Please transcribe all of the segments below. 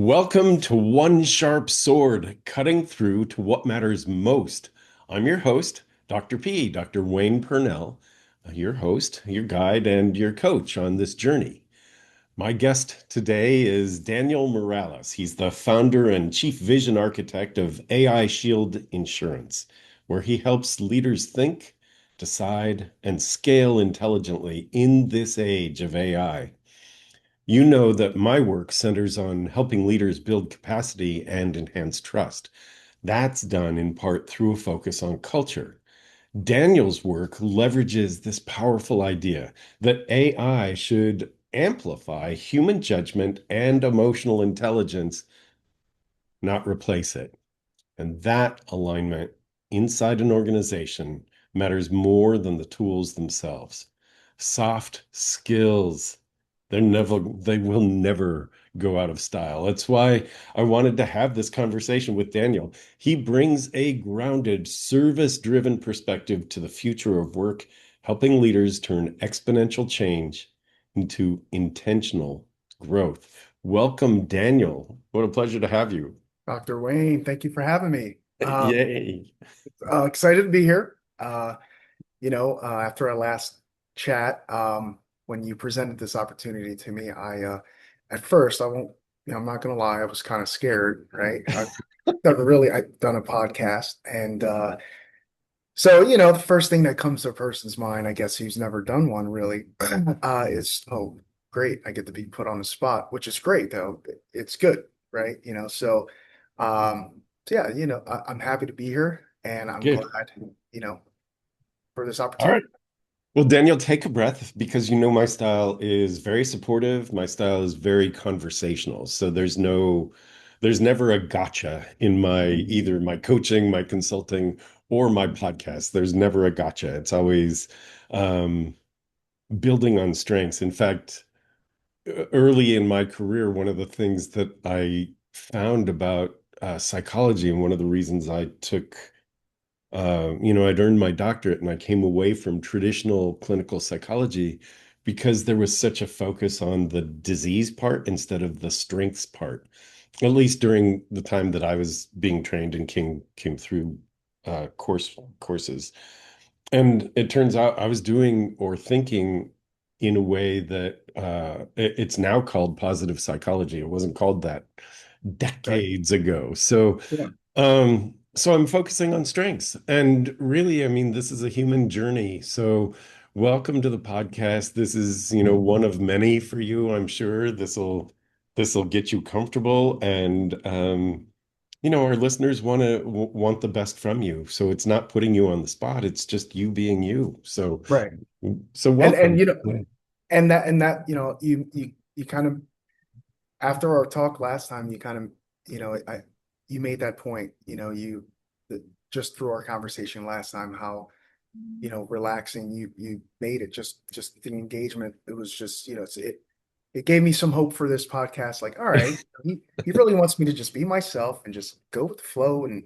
Welcome to One Sharp Sword, cutting through to what matters most. I'm your host, Dr. P, Dr. Wayne Pernell, your host, your guide, and your coach on this journey. My guest today is Daniel Morales. He's the founder and chief vision architect of AI Shield Insurance, where he helps leaders think, decide, and scale intelligently in this age of AI. You know that my work centers on helping leaders build capacity and enhance trust. That's done in part through a focus on culture. Daniel's work leverages this powerful idea that AI should amplify human judgment and emotional intelligence, not replace it. And that alignment inside an organization matters more than the tools themselves. Soft skills, they will never go out of style. That's why I wanted to have this conversation with Daniel. He brings a grounded, service-driven perspective to the future of work, helping leaders turn exponential change into intentional growth. Welcome, Daniel. What a pleasure to have you. Dr. Wayne, thank you for having me. Yay. Excited to be here. After our last chat, when you presented this opportunity to me, at first, I'm not gonna lie, I was kind of scared, right? I've done a podcast, and the first thing that comes to a person's mind, I guess, who's never done one really, is, oh, great, I get to be put on the spot, which is great though. It's good, right? I'm happy to be here, and I'm Good. glad, for this All right. opportunity. Well, Daniel, take a breath because you know my style is very supportive. My style is very conversational. So there's never a gotcha in either my coaching, my consulting, or my podcast. There's never a gotcha. It's always um, building on strengths. In fact, early in my career, one of the things that I found about psychology and one of the reasons I took I'd earned my doctorate and I came away from traditional clinical psychology because there was such a focus on the disease part instead of the strengths part, at least during the time that I was being trained and came through courses. And it turns out I was doing or thinking in a way that it's now called positive psychology. It wasn't called that Right. decades ago. So Yeah. so I'm focusing on strengths. And really, I mean, this is a human journey. So welcome to the podcast. This is, one of many for you, I'm sure. This'll get you comfortable and our listeners want the best from you. So it's not putting you on the spot, it's just you being you. Right. So And welcome. you kind of, after our talk last time, you kind of, you made that point, just through our conversation last time, how, relaxing you made it, just the engagement. It was just, it gave me some hope for this podcast. Like, all right, he really wants me to just be myself and just go with the flow, and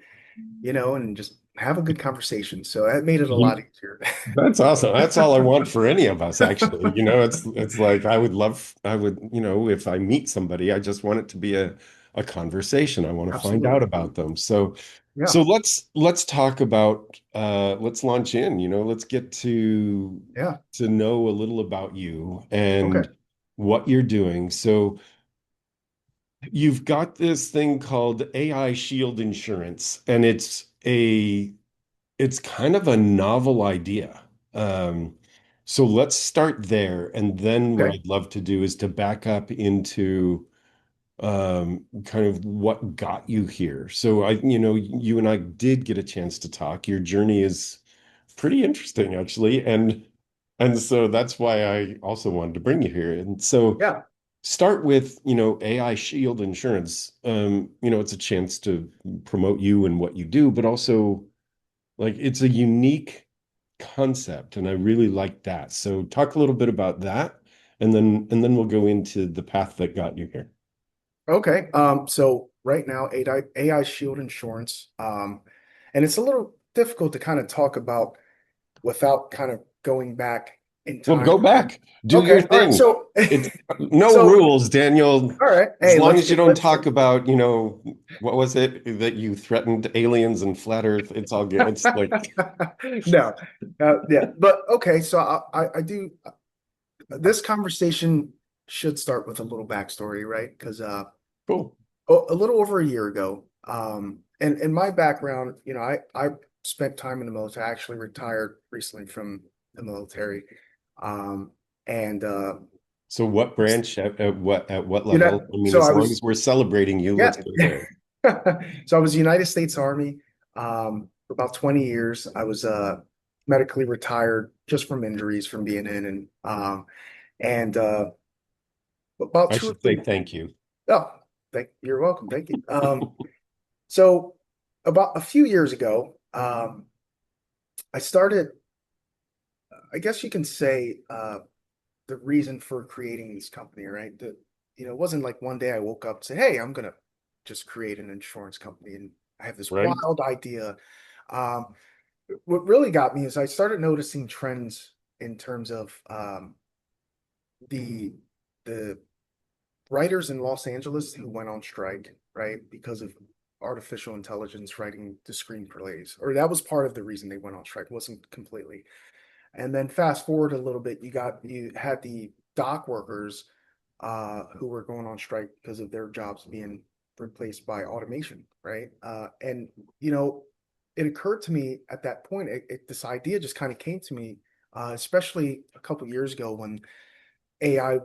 just have a good conversation. So that made it a lot easier. That's awesome. That's all I want for any of us, actually. It's like I would, if I meet somebody, I just want it to be a conversation. I want to find out Absolutely. about them. So Yeah. let's talk about let's launch in, let's get Yeah. to know a little about you Okay. and what you're doing. So you've got this thing called AI Shield Insurance, and it's kind of a novel idea. Um, so let's start there. And then what Okay. I'd love to do is to back up into kind of what got you here. So you and I did get a chance to talk. Your journey is pretty interesting, actually. And so that's why I also wanted to bring you here. And so Yeah. start with, AI Shield Insurance. It's a chance to promote you and what you do, but also like it's a unique concept, and I really like that. So talk a little bit about that, and then we'll go into the path that got you here. Okay. So right now, AI Shield Insurance, and it's a little difficult to kind of talk about without kind of going back. in Well, time. go back, do your Okay, all right. thing. So, It's no so rules, Daniel. all right. As Hey, long let's as you get don't let's talk about, what was it that you threatened aliens and flat Earth, it's all good. It's like, no, yeah, but okay. So I do this conversation should start with a little backstory, right? Because cool. a little over a year ago, and in my background, I spent time in the military. I actually retired recently from the military, um, and So what branch at what you know, level? I mean, so as I long as was we're celebrating you, yeah. let's go there. So I was United States Army for about 20 years. I was medically retired just from injuries from being in and about I two or should say three. thank you. Oh, you're welcome. Thank you. So about a few years ago, I started, I guess you can say, the reason for creating this company, right? It wasn't like one day I woke up and said, "Hey, I'm gonna just create an insurance company," and I have this Right? wild idea. Um, what really got me is I started noticing trends in terms of the the writers in Los Angeles who went on strike, right, because of artificial intelligence writing the screenplays, or that was part of the reason they went on strike. It wasn't completely. And then fast forward a little bit, you had the dock workers who were going on strike because of their jobs being replaced by automation, right? And you know, it occurred to me at that point, this idea just kind of came to me, especially a couple years ago when AI,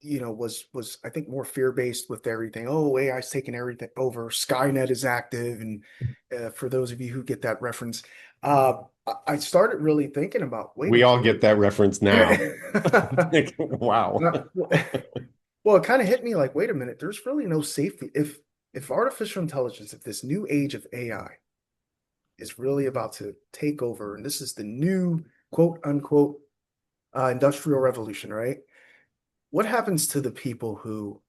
was I think more fear-based with everything. Oh, AI's taking everything over. Skynet is active, and for those of you who get that reference, I started really thinking about, wait a We all get that reference now. minute. Like, wow. Now, well, it kind of hit me like, wait a minute, there's really no safety. If artificial intelligence, if this new age of AI is really about to take over, and this is the new quote unquote industrial revolution, right? What happens to the people who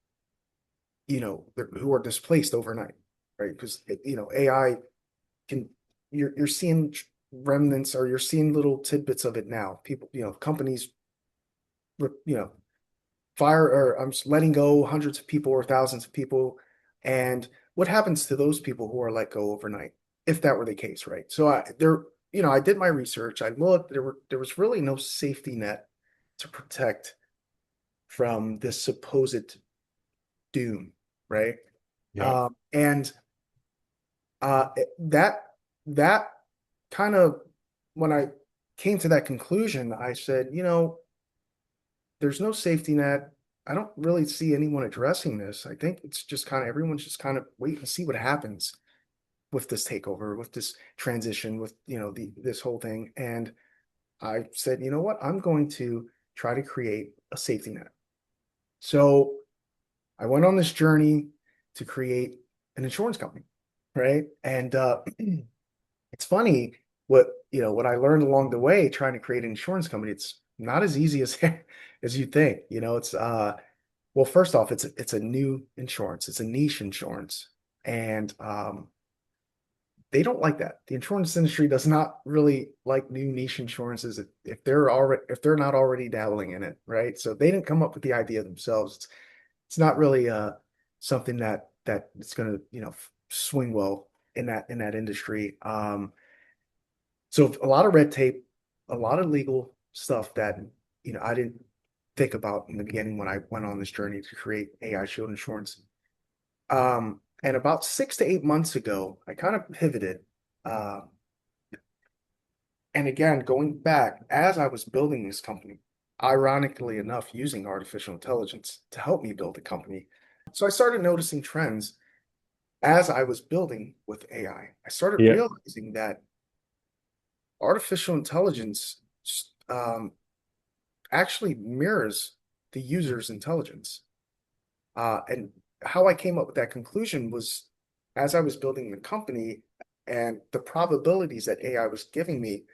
are displaced overnight, right? Because AI can you're seeing remnants, or you're seeing little tidbits of it now. People, companies, you know, fire or I'm just letting go hundreds of people or thousands of people. And what happens to those people who are let go overnight, if that were the case, right? So I did my research. I looked, there was really no safety net to protect from this supposed doom, right? Yeah. And that kind of, when I came to that conclusion, I said, there's no safety net. I don't really see anyone addressing this. I think it's just kind of everyone's just kind of wait and see what happens with this takeover, with this transition, with this whole thing. And I said, you know what? I'm going to try to create a safety net. So I went on this journey to create an insurance company, right? And it's funny what I learned along the way trying to create an insurance company. It's not as easy as as you think. It's well, first off, it's a new insurance. It's a niche insurance, and they don't like that. The insurance industry does not really like new niche insurances if they're not already dabbling in it, right? So they didn't come up with the idea themselves. It's not really something that it's going to swing well in that industry. So a lot of red tape, a lot of legal stuff that I didn't think about in the beginning when I went on this journey to create AI Shield Insurance. And about 6 to 8 months ago, I kind of pivoted. Uh, and again, going back as I was building this company, ironically enough, using artificial intelligence to help me build the company. So I started noticing trends as I was building with AI. I started Yeah. realizing that artificial intelligence um, actually mirrors the user's intelligence. And how I came up with that conclusion was as I was building the company and the probabilities that AI was giving me,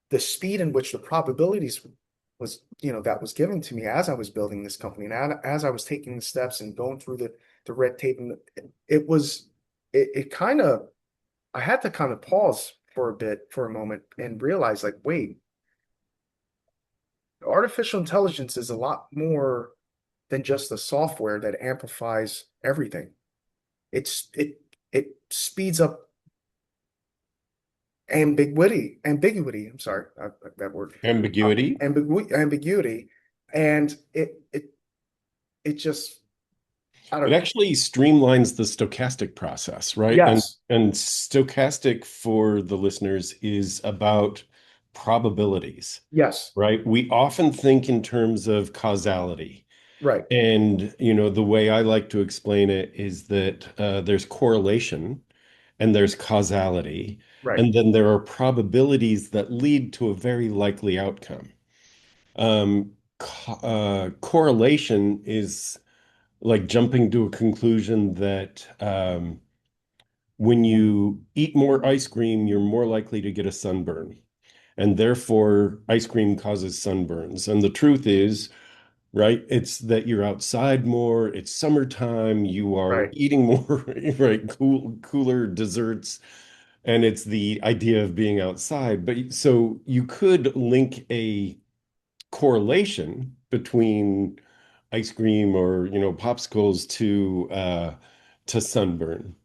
the speed in which the probabilities that was given to me as I was building this company, and as I was taking the steps and going through the red tape, and it kind of, I had to kind of pause for a moment and realize, like, wait, artificial intelligence is a lot more than just the software that amplifies everything. It speeds up ambiguity. I'm sorry, that word, Ambiguity. ambiguity, and it just I It don't. actually streamlines the stochastic process, right? And Yes, and stochastic for the listeners is about probabilities, yes, right? We often think in terms of causality. right, And, the way I like to explain it is that there's correlation and there's causality, right, and then there are probabilities that lead to a very likely outcome. Correlation is like jumping to a conclusion that when you eat more ice cream, you're more likely to get a sunburn. And therefore, ice cream causes sunburns. And the truth is, right, it's that you're outside more, it's summertime, you are right, eating more, right, cooler desserts. And it's the idea of being outside. But so you could link a correlation between ice cream or popsicles to sunburn,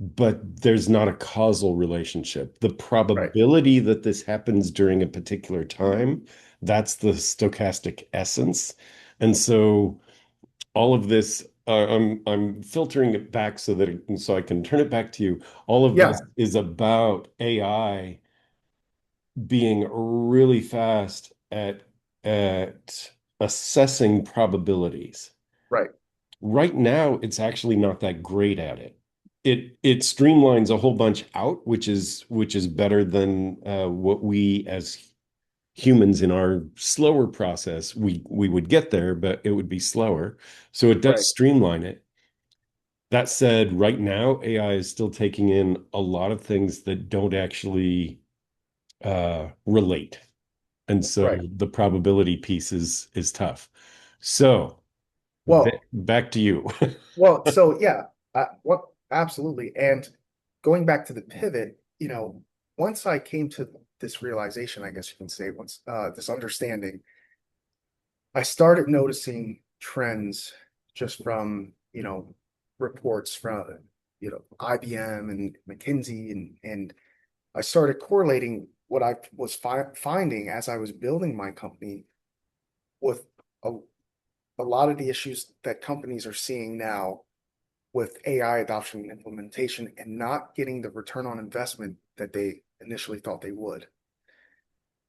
but there's not a causal relationship. The right. probability that this happens during a particular time, that's the stochastic essence. And so all of this, I'm filtering it back so I can turn it back to you. All of this Yeah, is about AI being really fast at assessing probabilities. right, Right now, it's actually not that great at it. It streamlines a whole bunch out, which is better than what we as humans in our slower process we would get there, but it would be slower. So it right. does streamline it. That said, right now, AI is still taking in a lot of things that don't actually relate. And so Right. the probability piece is tough. So Well, back to you. so yeah, what absolutely. And going back to the pivot, once I came to this realization, I guess you can say, once this understanding, I started noticing trends just from, reports from, IBM and McKinsey, and I started correlating what I was finding as I was building my company with a, a lot of the issues that companies are seeing now with AI adoption and implementation and not getting the return on investment that they initially thought they would.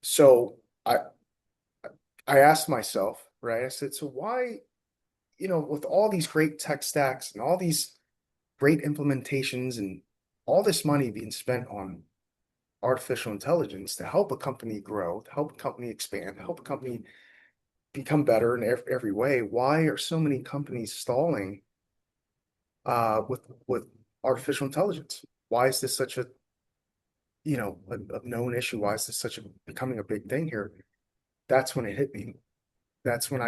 So I asked myself, right? I said, so why, with all these great tech stacks and all these great implementations and all this money being spent on artificial intelligence to help a company grow, to help a company expand, to help a company become better in every way, why are so many companies stalling with artificial intelligence? Why is this such a known issue? Why is this such a becoming a big thing here? That's when it hit me. That's when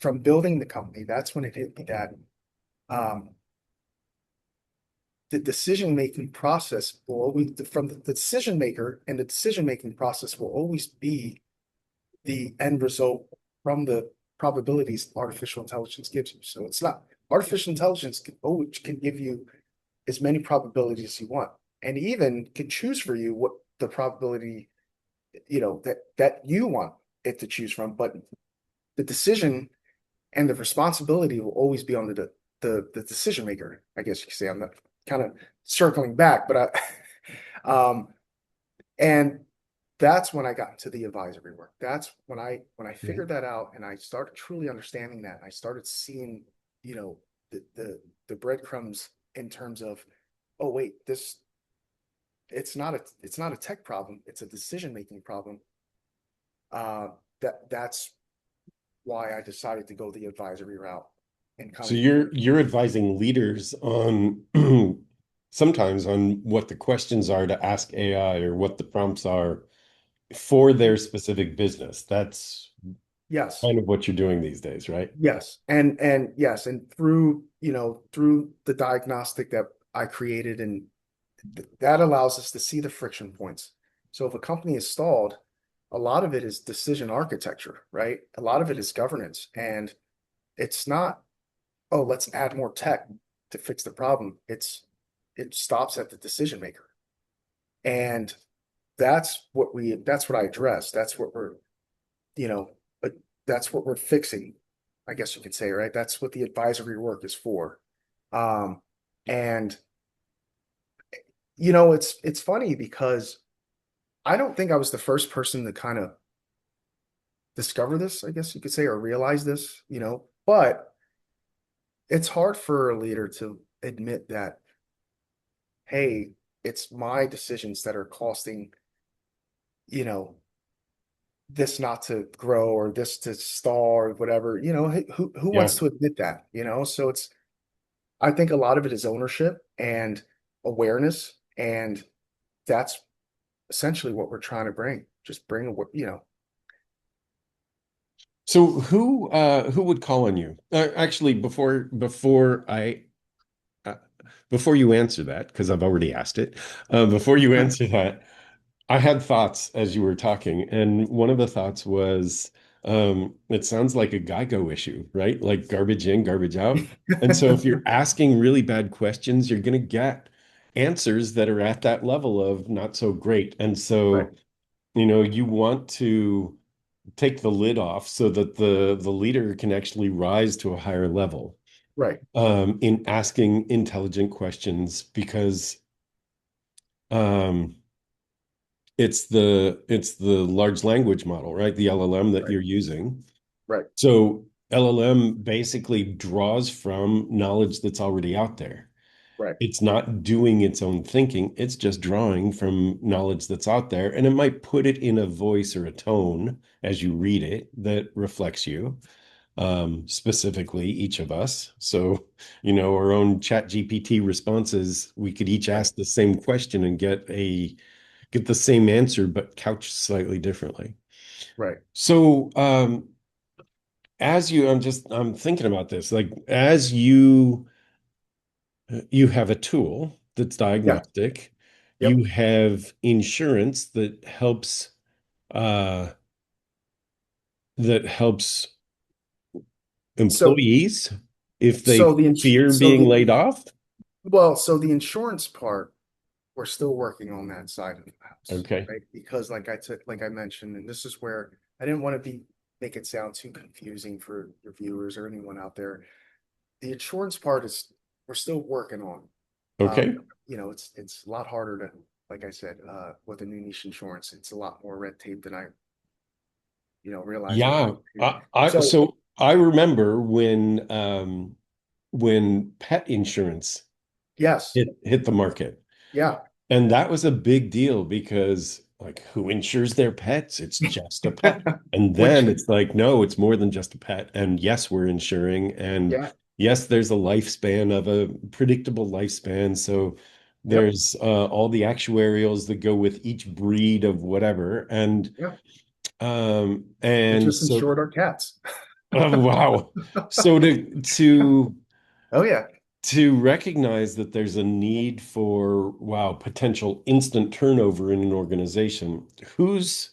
from building the company, that's when it hit me that um, the decision making process will always, from the decision maker and the decision making process will always be the end result from the probabilities artificial intelligence gives you. So it's not artificial intelligence can give you as many probabilities as you want, and even can choose for you what the probability that you want it to choose from. But the decision and the responsibility will always be on the decision maker. I guess you could say. I'm not kind of circling back, but um, and that's when I got into the advisory work. That's when I Yeah. figured that out and I started truly understanding that. I started seeing, the the breadcrumbs in terms of, oh wait, this it's not a tech problem, it's a decision making problem. Uh, that's why I decided to go the advisory route and kind So of you're advising leaders on sometimes on what the questions are to ask AI or what the prompts are for their specific business. That's yes, kind of what you're doing these days, right? yes, and yes, and through the diagnostic that I created, and that allows us to see the friction points. So if a company is stalled, a lot of it is decision architecture, right? A lot of it is governance. And it's not, oh, let's add more tech to fix the problem. It stops at the decision maker. And that's what I address. That's what we're, you know, but that's what we're fixing, I guess you could say, right? That's what the advisory work is for. Um, and it's funny because I don't think I was the first person to kind of discover this, I guess you could say, or realize this, but it's hard for a leader to admit that, hey, it's my decisions that are costing, you know, this not to grow or this to stall or whatever, who Yeah. wants to admit that, So I think a lot of it is ownership and awareness, and that's essentially what we're trying to bring. Just bring, So who would call on you? Actually, uh, before you answer that, because I've already asked it, before you answer that, I had thoughts as you were talking, and one of the thoughts was, it sounds like a GIGO issue, right? Like garbage in, garbage out. And so if you're asking really bad questions, you're going to get answers that are at that level of not so great. And Right, so, you want to take the lid off so that the leader can actually rise to a higher level right, in asking intelligent questions because um, it's the large language model, right? The LLM that right, you're using. right, So LLM basically draws from knowledge that's already out there. right, It's not doing its own thinking, it's just drawing from knowledge that's out there. And it might put it in a voice or a tone as you read it that reflects you, specifically each of us. So, our own chat GPT responses, we could each right, ask the same question and get the same answer, but couched slightly differently. right. So, I'm thinking about this, like as you have a tool that's Yeah, diagnostic, yep. you have insurance uh, that helps So, employees if they so the ins- fear so being the laid off. well, so the insurance part, we're still working on that side of the house, Okay. right? Because like I mentioned, and this is where I didn't want to be make it sound too confusing for your viewers or anyone out there. The insurance part is we're still working on. Um, Okay. it's a lot harder to, like I said, with a new niche insurance, it's a lot more red tape than I, realized at Yeah. first. So So I remember when pet insurance yes, hit the market. yeah, And that was a big deal because, like, who insures their pets? It's just a pet. And which then it's like, no, it's more than just a pet. And yes, we're insuring. And yeah, yes, there's a lifespan of a predictable lifespan. So yep, there's all the actuarials that go with each breed of whatever. And yeah. We and just so insured our cats. oh, wow. So Oh yeah, to recognize that there's a need for, wow, potential instant turnover in an organization, who's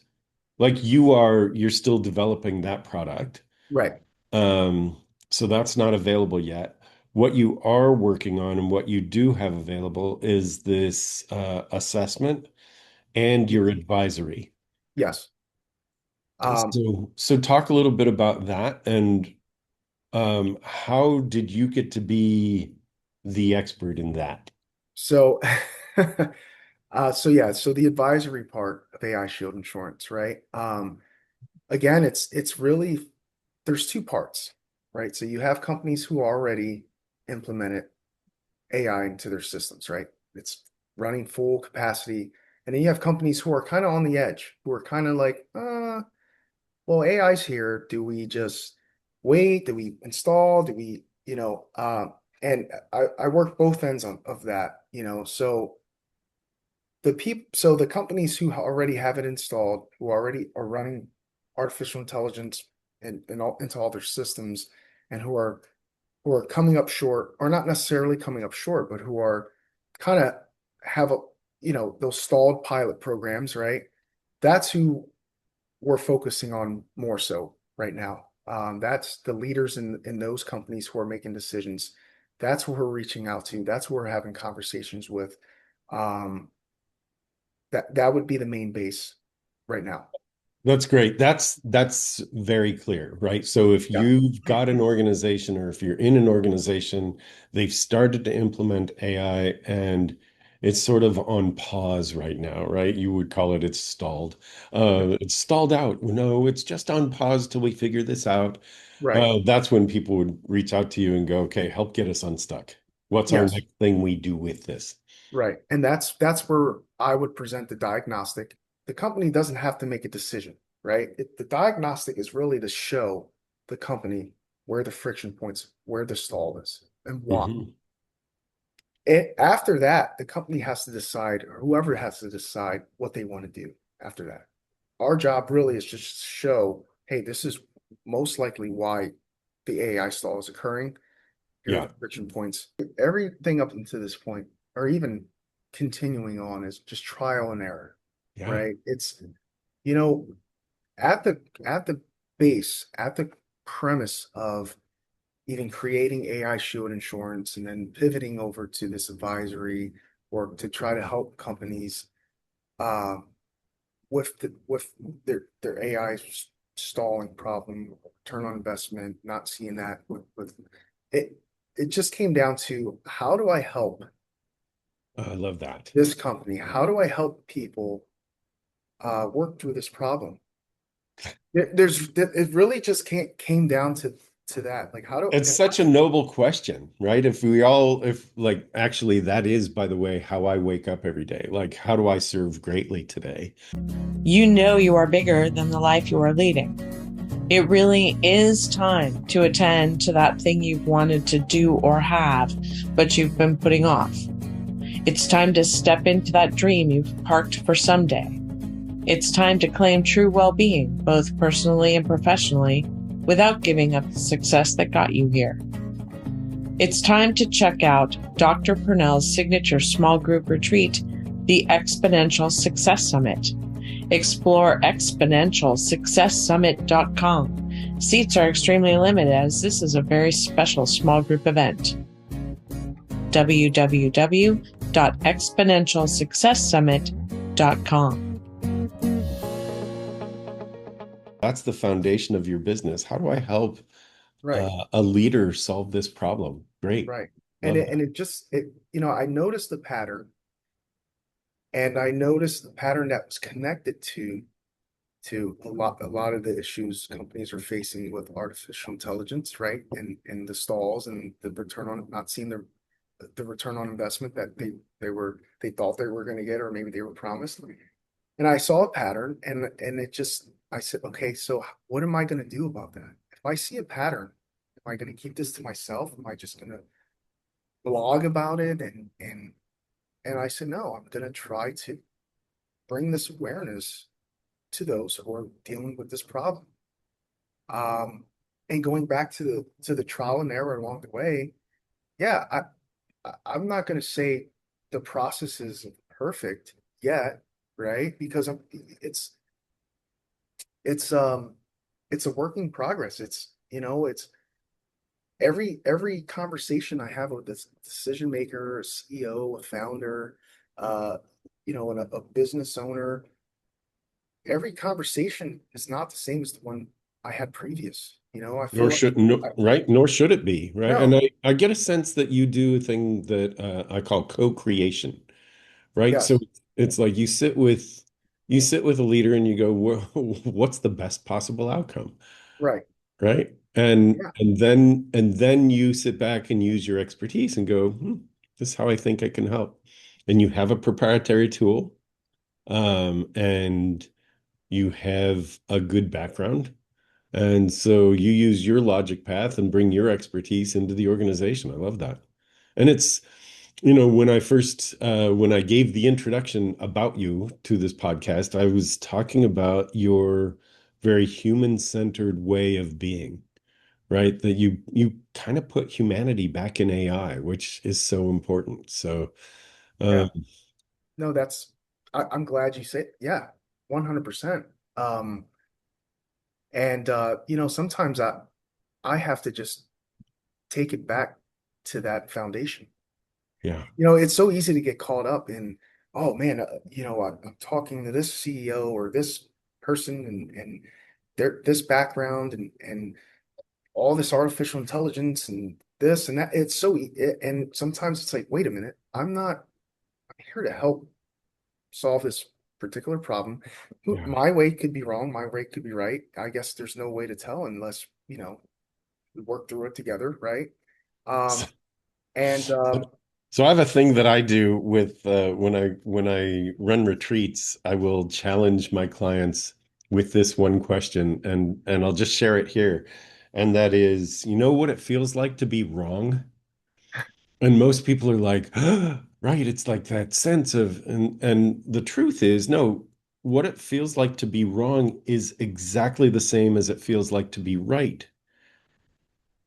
like you're still developing that product. right. Um, so that's not available yet. What you are working on and what you do have available is this assessment and Yes, your advisory. yes. Um, So talk a little bit about that and how did you get to be the expert in that? so so the advisory part of AI Shield Insurance, right? Again, it's really there's two parts, right? So you have companies who already implemented AI into their systems, right? It's running full capacity. And then you have companies who are kind of on the edge, who are kind of like, well, AI's here. Do we just wait? Do we install? Do we, and I work both ends of that, so the companies who already have it installed, who already are running artificial intelligence into all their systems, and who are coming up short, or not necessarily coming up short, but who are kind of have those stalled pilot programs, right? That's who we're focusing on more so right now. That's the leaders in those companies who are making decisions. That's who we're reaching out to. That's who we're having conversations with. Um, that would be the main base right now. That's great. That's very clear, right? So if Yeah. you've got an organization or if you're in an organization, they've started to implement AI and it's sort of on pause right now, right? You would call it it's stalled. Yep. It's stalled out. No, it's just on pause till we figure this out. Right. That's when people would reach out to you and go, okay, help get us unstuck. What's our Yes. next thing we do with this? Right. And that's where I would present the diagnostic. The company doesn't have to make a decision, right? The diagnostic is really to show the company where the friction points, where the stall is, and why. Mhm. After that, the company has to decide, or whoever has to decide what they want to do after that. Our job really is just to show, hey, this is most likely why the AI stall is occurring. Here are Yeah. the friction points. Everything up until this point, or even continuing on, is just trial and error, Yeah. right? It's, you know, at the base, at the premise of even creating AI shield insurance and then pivoting over to this advisory work to try to help companies uh, with their AI stalling problem, return on investment, not seeing that with it. It just came down to how do I help I love that. this company? How do I help people work through this problem? It really just can't came down to that. Like how do It's such a noble question, right? If like, actually, that is, by the way, how I wake up every day. Like, how do I serve greatly today? You know you are bigger than the life you are leading. It really is time to attend to that thing you've wanted to do or have, but you've been putting off. It's time to step into that dream you've parked for someday. It's time to claim true well-being, both personally and professionally, without giving up the success that got you here. It's time to check out Dr. Pernell's signature small group retreat, the Exponential Success Summit. Explore exponentialsuccesssummit.com. Seats are extremely limited as this is a very special small group event. www.exponentialsuccesssummit.com. That's the foundation of your business. How do I help right, a leader solve this problem? Great. right. And Love it and that. it just it I noticed the pattern, and I noticed the pattern that was connected to a lot of the issues companies are facing with artificial intelligence, right? And the stalls and the return on not seeing the return on investment that they thought they were going to get, or maybe they were promised. And I saw a pattern, and it just I said, okay, so what am I going to do about that? If I see a pattern, am I going to keep this to myself? Am I just going to blog about it? And I said, no, I'm going to try to bring this awareness to those who are dealing with this problem. Um, and going back to the trial and error along the way, yeah, I'm not going to say the process is perfect yet, right? Because it's it's a work in progress. It's every conversation I have with this decision maker, a CEO, a founder, uh, and a business owner, every conversation is not the same as the one I had previous. I feel Nor like should no, right? Nor should it be, right? And no, I get a sense that you do a thing that I call co-creation, right? So yes, it's like you sit with a leader and you go, well, what's the best possible outcome? right, Right? And yeah, and then and then you sit back and use your expertise and go, this is how I think I can help. And you have a proprietary tool, and you have a good background. And so you use your logic path and bring your expertise into the organization. I love that. And when I gave the introduction about you to this podcast, I was talking about your very human-centered way of being, right? That you kind of put humanity back in AI, which is so important. So, yeah. um, No, I'm glad you said, yeah, 100%. Um, And sometimes I have to just take it back to that foundation. Yeah. It's so easy to get caught up in, oh man, I'm talking to this CEO or this person and their this background and all this artificial intelligence and this and that. It's and sometimes it's like, wait a minute, I'm here to help solve this particular problem. Yeah. My way could be wrong, my way could be right. I guess there's no way to tell unless, we work through it together, right? Um, and So I have a thing that I do with when I run retreats, I will challenge my clients with this one question, and I'll just share it here. And that is, you know what it feels like to be wrong? And most people are like, right, it's like that sense of, and the truth is, no, what it feels like to be wrong is exactly the same as it feels like to be right.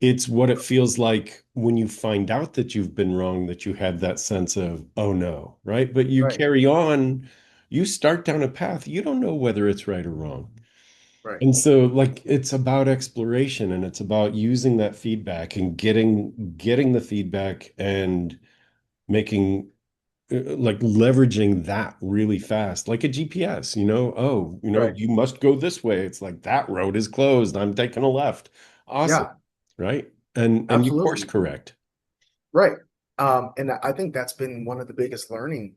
It's what it feels like when you find out that you've been wrong, that you had that sense of, oh no, right? But you right, carry on, you start down a path, you don't know whether it's right or wrong. right, And so like it's about exploration and it's about using that feedback and getting the feedback and making like leveraging that really fast, like a GPS, oh, right. you must go this way. It's like that road is closed. I'm taking a left. Awesome, Yeah, right? And you course absolutely. correct. Right. And I think that's been one of the biggest learning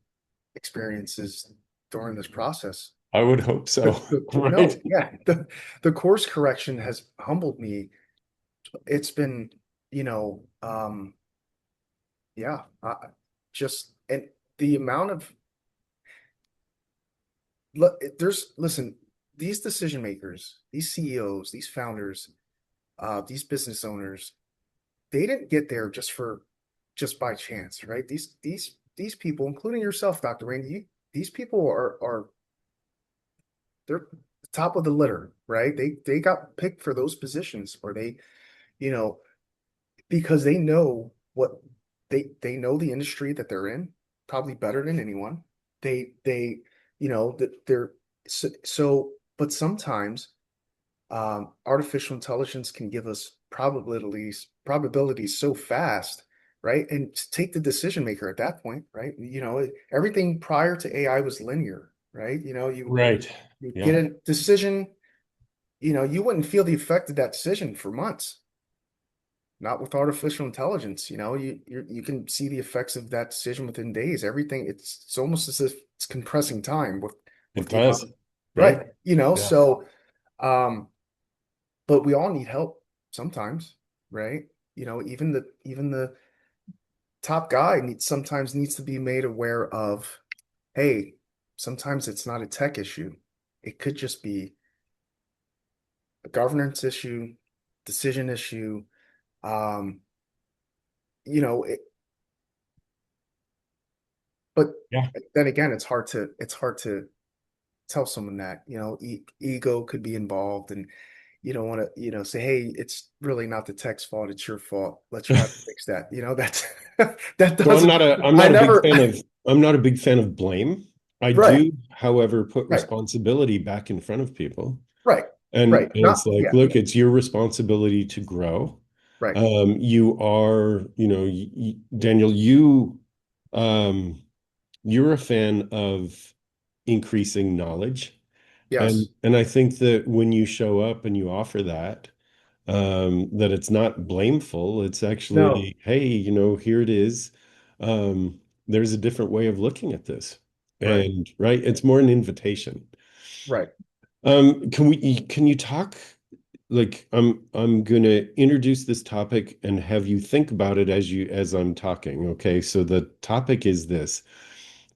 experiences during this process. I would hope so, No, right? yeah, the course correction has humbled me. It's been, you know, yeah, just and the amount of listen, these decision makers, these CEOs, these founders, these business owners, they didn't get there just by chance, right? These people, including yourself, Dr. Randy, these people are they're the top of the litter, right? They got picked for those positions, or you know, because they know what they know the industry that they're in probably better than anyone. They that they're but sometimes artificial intelligence can give us probabilities so fast, right? And to take the decision maker at that point, right? Everything prior to AI was linear, right? Right. You get Yeah. a decision, you wouldn't feel the effect of that decision for months. Not with artificial intelligence, you can see the effects of that decision within days. Everything, it's almost as if it's compressing time with It the amount does. of, Right. right? Yeah. So um but we all need help sometimes, right? Even the top guy needs to be made aware of, hey, sometimes it's not a tech issue. It could just be a governance issue, decision issue. Um, you know, it, but Yeah. then again, it's hard to tell someone that, ego could be involved, and you don't want to, say, hey, it's really not the tech's fault, it's your fault. Let's try to fix that. That's that So I'm doesn't, not a I'm I not a big never, fan of I'm not a big fan of blame. I right, do, however, put right, responsibility back in front of people. right, And right. it's like, Yeah, look, it's your responsibility to grow. right. You are, Daniel, um, you're a fan of increasing knowledge. And Yes. and I think that when you show up and you offer that, that it's not blameful. It's No, actually, hey, here it is. There's a different way of looking at this. right, And right, it's more an invitation. right. Can you talk like I'm gonna introduce this topic and have you think about it as I'm talking. Okay, so the topic is this.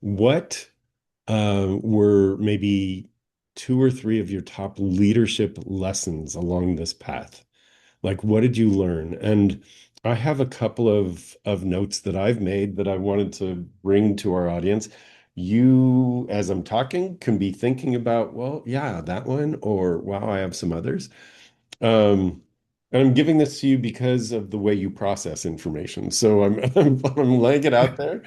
What were maybe two or three of your top leadership lessons along this path? Like, what did you learn? And I have a couple of notes that I've made that I wanted to bring to our audience. You, as I'm talking, can be thinking about, well, yeah, that one, or wow, I have some others. And I'm giving this to you because of the way you process information. So I'm laying it out there,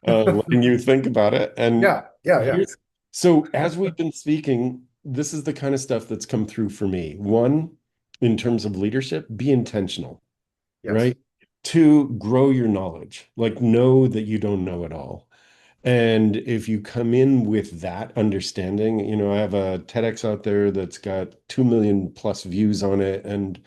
letting you think about it. And Yeah, yeah, yeah. here's so as we've been speaking. this is the kind of stuff that's come through for me. One, in terms of leadership, be intentional, Yes. right? Two, grow your knowledge. Like, know that you don't know it all. And if you come in with that understanding, I have a TEDx out there that's got 2 million plus views on it. And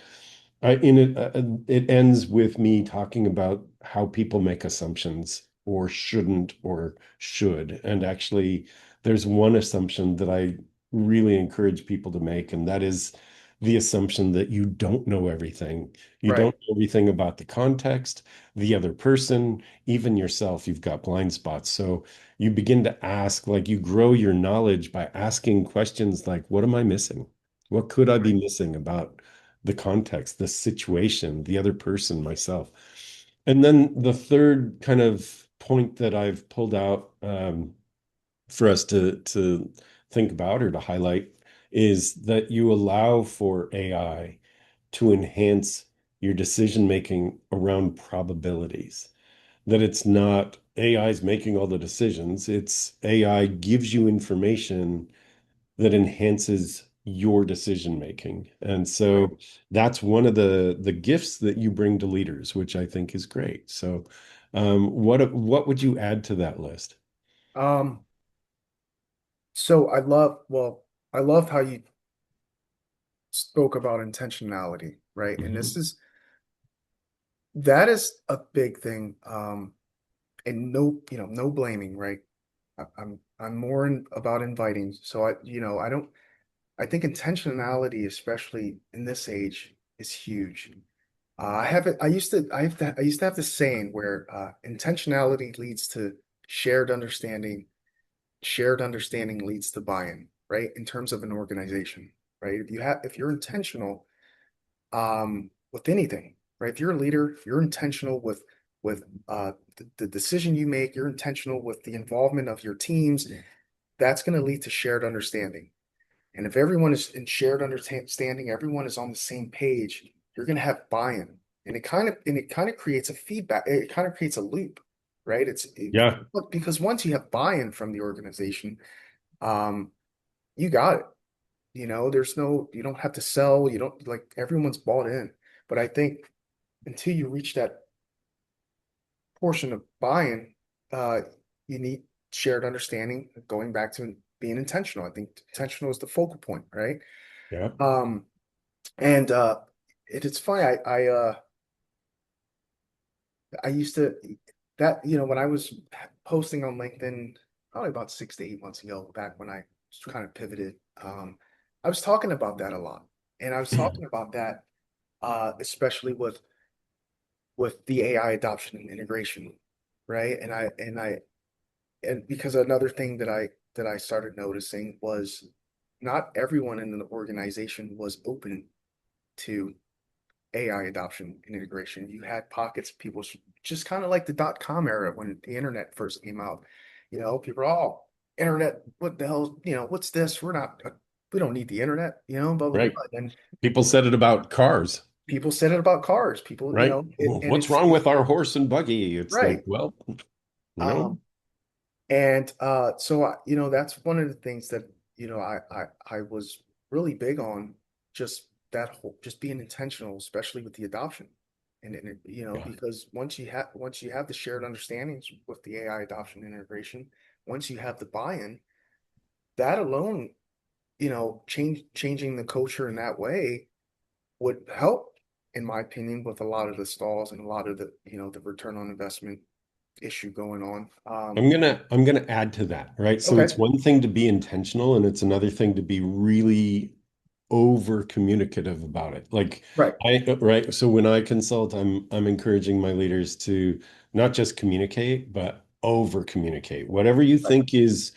it ends with me talking about how people make assumptions or shouldn't or should. And actually, there's one assumption that I really encourage people to make, and that is the assumption that you don't know everything. You Right. don't know everything about the context, the other person, even yourself. You've got blind spots. So you begin to ask, like, you grow your knowledge by asking questions like, what am I missing? What could I be missing about the context, the situation, the other person, myself? And then the third kind of point that I've pulled out for us to think about or to highlight is that you allow for AI to enhance your decision making around probabilities. That it's not AI's making all the decisions, it's AI gives you information that enhances your decision making. And Right. so that's one of the gifts that you bring to leaders, which I think is great. So what would you add to that list? Um, so I love how you spoke about intentionality, right? And Mhm. that is a big thing. And no, no blaming, right? I'm more about inviting. So I don't, I think intentionality, especially in this age, is huge. I have it. I used to have this saying where intentionality leads to shared understanding. Shared understanding leads to buy-in, right? In terms of an organization, right? If you're intentional, with anything, right? If you're a leader, if you're intentional with the decision you make, you're intentional with the involvement of your teams, that's going to lead to shared understanding. And if everyone is in shared understanding, everyone is on the same page, you're going to have buy-in. And it kind of creates a feedback, it kind of creates a loop, right? Yeah, Look, because once you have buy-in from the organization, um, you got it. You don't have to sell, you don't like everyone's bought in. But I think until you reach that portion of buy-in, uh, you need shared understanding, going back to being intentional. I think intentional is the focal point, right? yeah. Um, and it's funny. I used to that when I was posting on LinkedIn probably about 6 to 8 months ago, back when I kind of pivoted. I was talking about that a lot, and I was talking about that especially with the AI adoption and integration, right? And because another thing that I started noticing was not everyone in the organization was open to AI adoption and integration. You had pockets of people just kind of like the dot-com era when the internet first came out. People are all internet, what the hell, what's this? We don't need the internet, blah, blah, Right. blah. And People said it about cars, people said it about cars. People, right? and What's wrong with our horse and buggy? It's like, right. well, you know, Um, And so that's one of the things that I was really big on, just that whole just being intentional, especially with the adoption. yeah. Because once you have the shared understandings with the AI adoption and integration, once you have the buy-in, that alone, changing the culture in that way would help, in my opinion, with a lot of the stalls and a lot of the return on investment issue going on. I'm gonna add to that, right? So Okay. it's one thing to be intentional, and it's another thing to be really over communicative about it. Like Right. right. So when I consult, I'm encouraging my leaders to not just communicate, but over communicate. Whatever you Right. think is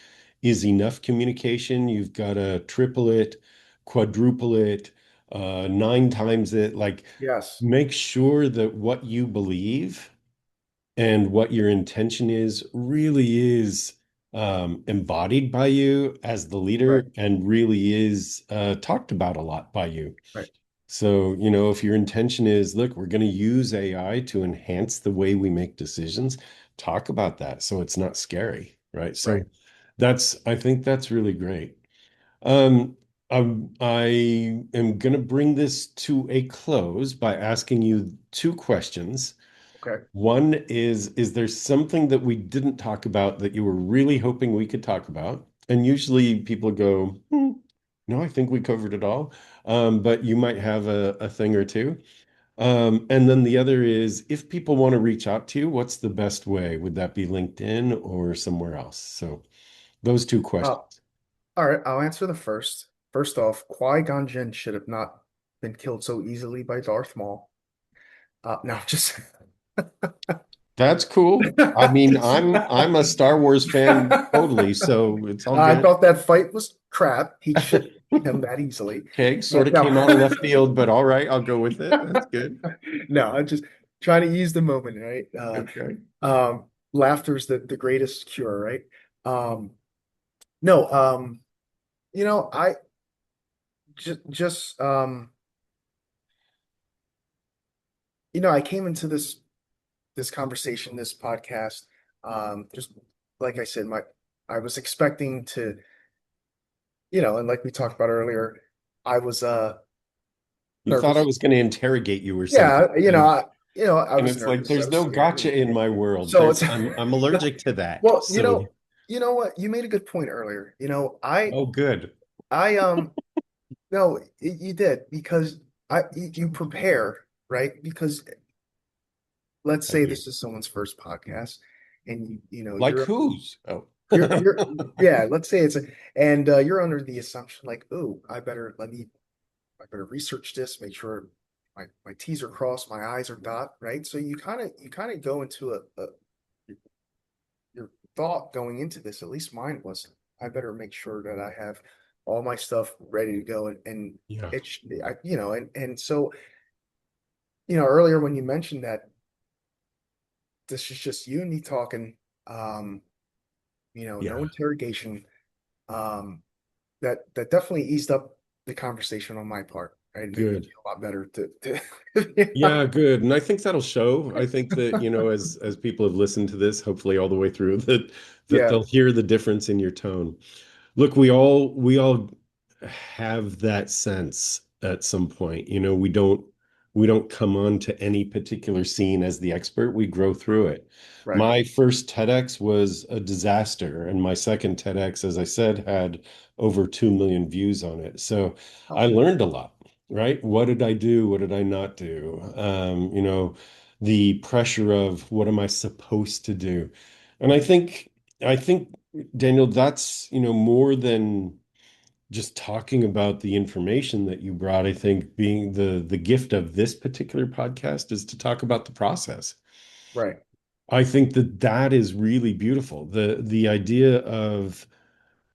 enough communication, you've got to triple it, quadruple it, 9 times it. Like, Yes. make sure that what you believe and what your intention is really is embodied by you as the Right. leader and really is talked about a lot by you. Right. So, if your intention is, look, we're going to use AI to enhance the way we make decisions, talk about that so it's not scary, right? Right. So I think that's really great. Um, I am going to bring this to a close by asking you two questions. Okay. One is there something that we didn't talk about that you were really hoping we could talk about? And usually people go, no, I think we covered it all. But you might have a thing or two. And then the other is if people want to reach out to you, what's the best way? Would that be LinkedIn or somewhere else? So those two Uh, questions. all right, I'll answer the first. First off, Qui-Gon Jinn should have not been killed so easily by Darth Maul. No, just That's cool. I mean, I'm a Star Wars fan totally, so it's all I good. thought that fight was crap. He shouldn't have beat him that easily. Okay, sort of No, came out of left field, but all right, I'll go with it. That's good. no, I'm just trying to use the moment, right? Okay. Laughter's the greatest cure, right? Um, no, I just I came into this conversation, this podcast, just like I said, I was expecting to, and like we talked about earlier, I was You thought I nervous. was going to interrogate you or something. Yeah, And I and was it's like nervous. I there's was no scared. gotcha in my world. So There's it's I'm allergic to that. well, So, you know what? You made a good point earlier. oh good. I no, you did because you prepare, right? Because let's I say do. this is someone's first podcast, and Like whose? Oh. you're yeah. Let's say it's a and you're under the assumption like, oh, I better research this, make sure my T's are crossed, my I's are dot, right? So you kind of go into your thought going into this, at least mine was, I better make sure that I have all my stuff ready to go and Yeah. and so earlier when you mentioned that this is just you and me talking, um, no Yeah. interrogation, um, that definitely eased up the conversation on my part. Right? It made me Good. feel a lot better to Yeah, good. And I think that'll show. I think that, as people have listened to this, hopefully all the way through, that yeah, they'll hear the difference in your tone. Look, we all have that sense at some point. We don't come on to any particular scene as the expert. We grow through it. right. My first TEDx was a disaster, and my second TEDx, as I said, had over 2 million views on it. So I Oh, learned a lot, right? What did I do? What did I not do? The pressure of what am I supposed to do? And I think Daniel, that's, more than just talking about the information that you brought. I think being the gift of this particular podcast is to talk about the process. right, I think that is really beautiful. The idea of,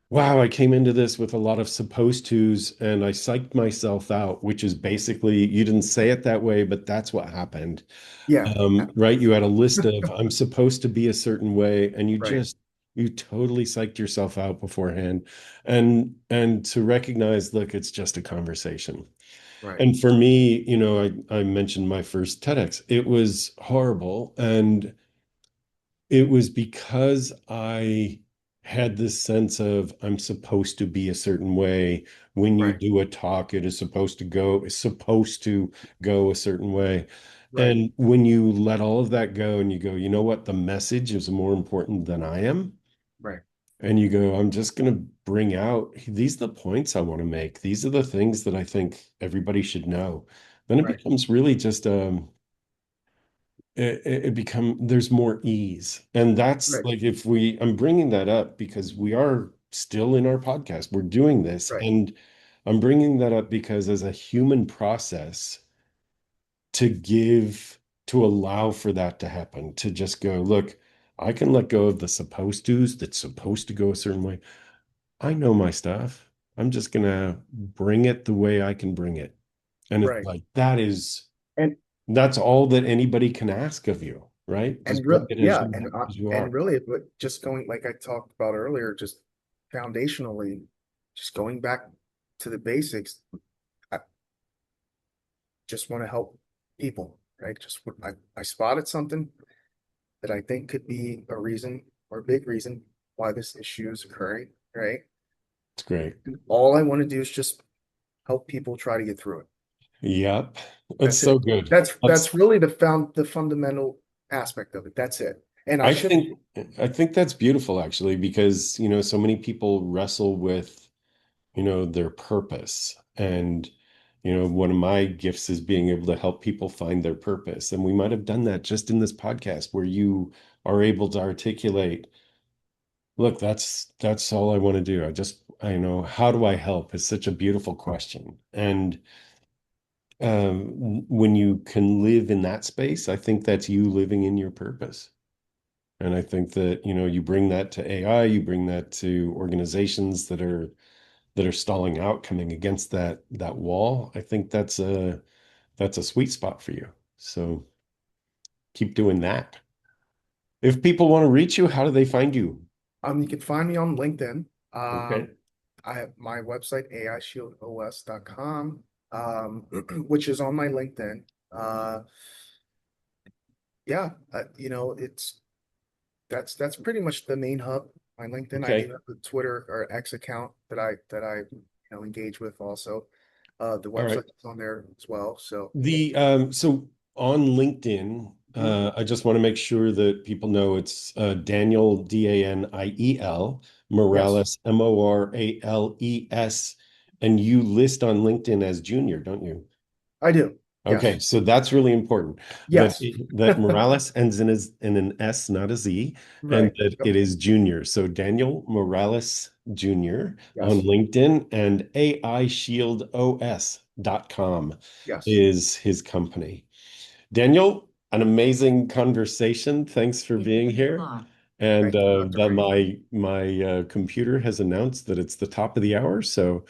wow, I came into this with a lot of supposed tos and I psyched myself out, which is basically, you didn't say it that way, but that's what happened. yeah, Right? You had a list of I'm supposed to be a certain way, and right, you totally psyched yourself out beforehand. And to recognize, look, it's just a conversation. right, And for me, I mentioned my first TEDx. It was horrible. And it was because I had this sense of I'm supposed to be a certain way. When you right, do a talk, it's supposed to go a certain way. right, And when you let all of that go and you go, you know what, the message is more important than I am. right, And you go, I'm just going to bring out these are the points I want to make. These are the things that I think everybody should know. Then it right, becomes really just it become there's more ease. And that's right, like if we I'm bringing that up because we are still in our podcast, we're doing this, right, and I'm bringing that up because as a human process to give to allow for that to happen, to just go, look, I can let go of the supposed to's that's supposed to go a certain way. I know my stuff. I'm just gonna bring it the way I can bring it. And it's right. like And that's all that anybody can ask of you, right? Just bring it yeah, as you and are. really, but just going like I talked about earlier, just foundationally, just going back to the basics. I just want to help people, right? I spotted something that I think could be a reason or a big reason why this issue is occurring, right? It's great. And all I want to do is just help people try to get through it. Yep. It's That's so it. good. That's really the fundamental aspect of it. That's it. And I I should think I think that's beautiful actually, because so many people wrestle with their purpose. And one of my gifts is being able to help people find their purpose. And we might have done that just in this podcast where you are able to articulate, look, that's all I want to do. I know, how do I help is such a beautiful question. And when you can live in that space, I think that's you living in your purpose. And I think that, you bring that to AI, you bring that to organizations that are stalling out, coming against that wall. I think that's a sweet spot for you. So keep doing that. If people want to reach you, how do they find you? you can find me on LinkedIn. Okay. I have my website, aishieldos.com, which is on my LinkedIn. Uh, yeah, it's that's pretty much the main hub. My LinkedIn. I do Okay. have a Twitter or X account that I engage with also. The All right. website is on there as well. So So on LinkedIn, mhm. I just want to make sure that people know it's Daniel Daniel Yes, Morales Morales, and you list on LinkedIn as junior, don't you? I do. Okay, Yes, so that's really important that yes, that Morales ends in an S, not a Z, and right. that Yep. it is junior. So Daniel Morales Jr. on Yes, LinkedIn, and aishieldos.com yes. is his company. Daniel, an amazing conversation. Thanks for being here. And Thank you, Dr. P. my computer has announced that it's the top of the hour. So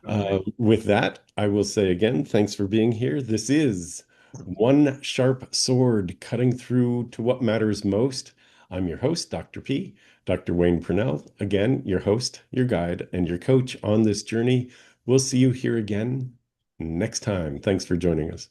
All right. with that, I will say again, thanks for being here. This is One Sharp Sword Cutting Through to What Matters Most. I'm your host, Dr. P, Dr. Wayne Pernell. Again, your host, your guide, and your coach on this journey. We'll see you here again next time. Thanks for joining us.